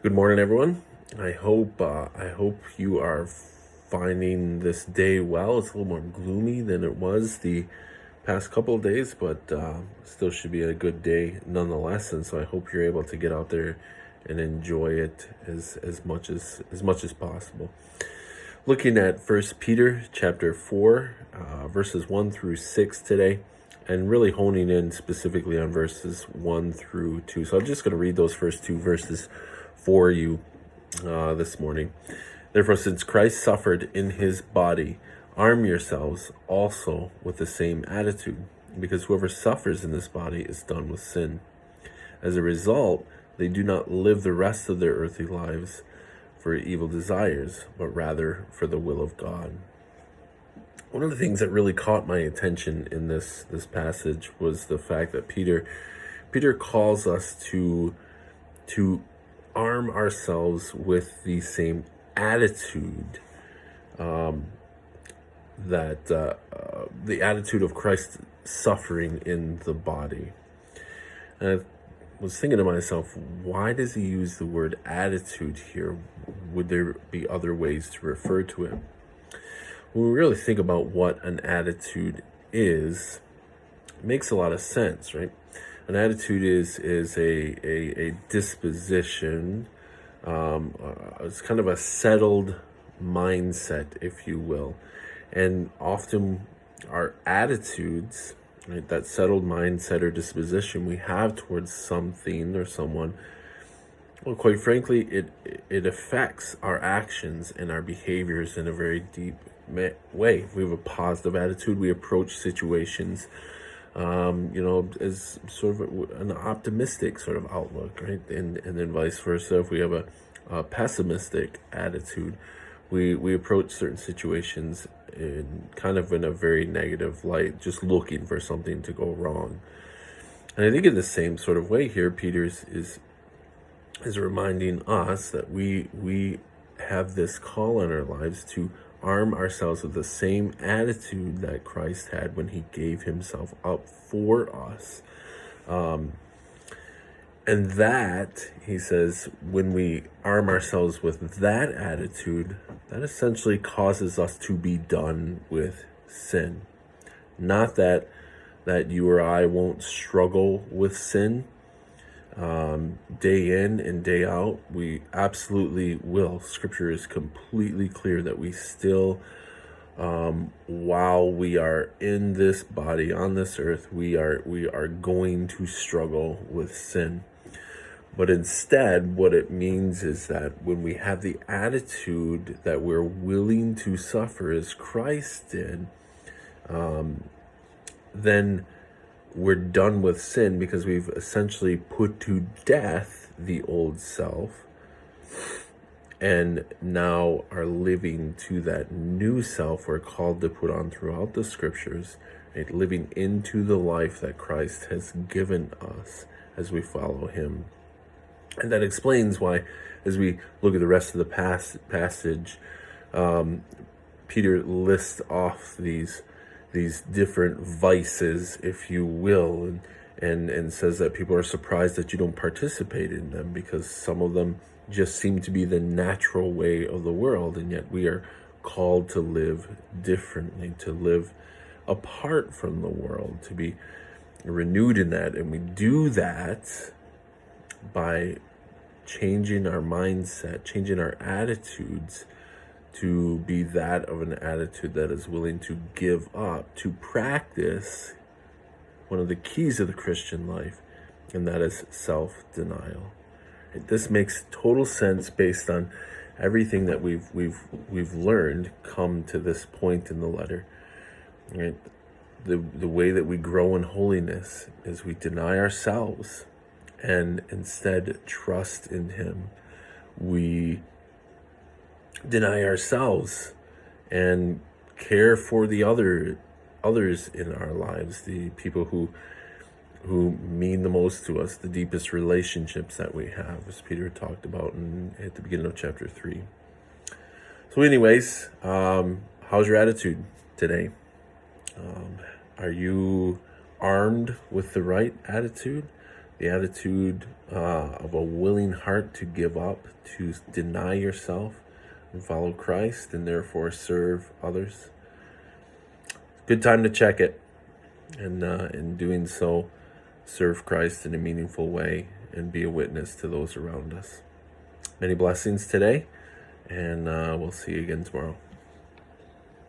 Good morning, everyone. I hope you are finding this day well. It's a little more gloomy than it was the past couple of days, but still should be a good day nonetheless. And so I hope you're able to get out there and enjoy it as much as possible. Looking at First Peter chapter 4, verses 1 through 6 today, and really honing in specifically on verses 1 through 2. So I'm just going to read those first two verses for you this morning. Therefore, since Christ suffered in his body, arm yourselves also with the same attitude, because whoever suffers in this body is done with sin. As a result, they do not live the rest of their earthly lives for evil desires, but rather for the will of God. One of the things that really caught my attention in this passage was the fact that Peter calls us to arm ourselves with the same attitude, that the attitude of Christ suffering in the body. And I was thinking to myself, why does he use the word attitude here? Would there be other ways to refer to it? When we really think about what an attitude is, it makes a lot of sense, right? An attitude is a disposition. It's kind of a settled mindset, if you will. And often our attitudes, right, that settled mindset or disposition we have towards something or someone, well, quite frankly, it affects our actions and our behaviors in a very deep way. If we have a positive attitude, we approach situations as sort of an optimistic sort of outlook, right? And then vice versa. If we have a pessimistic attitude, we approach certain situations in a very negative light, just looking for something to go wrong. And I think in the same sort of way here, Peter is reminding us that we have this call on our lives to arm ourselves with the same attitude that Christ had when he gave himself up for us. And that, he says, when we arm ourselves with that attitude, that essentially causes us to be done with sin. Not that you or I won't struggle with sin day in and day out. We absolutely will. Scripture is completely clear that we still, while we are in this body on this earth, we are going to struggle with sin. But instead, what it means is that when we have the attitude that we're willing to suffer as Christ did, then we're done with sin, because we've essentially put to death the old self and now are living to that new self we're called to put on throughout the scriptures, right? Living into the life that Christ has given us as we follow him. And that explains why, as we look at the rest of the passage, Peter lists off these different vices, if you will, and says that people are surprised that you don't participate in them, because some of them just seem to be the natural way of the world, and yet we are called to live differently, to live apart from the world, to be renewed in that. And we do that by changing our mindset, changing our attitudes to be that of an attitude that is willing to give up, to practice one of the keys of the Christian life, and that is self-denial. This makes total sense based on everything that we've learned come to this point in the letter. Right? The way that we grow in holiness is we deny ourselves and instead trust in him. We deny ourselves and care for the others in our lives, the people who mean the most to us, the deepest relationships that we have, as Peter talked about at the beginning of chapter 3. So anyways, how's your attitude today? Are you armed with the right attitude? the attitude of a willing heart to give up, to deny yourself and follow Christ, and therefore serve others. Good time to check it, and in doing so, serve Christ in a meaningful way and be a witness to those around us. Many blessings today, and we'll see you again tomorrow.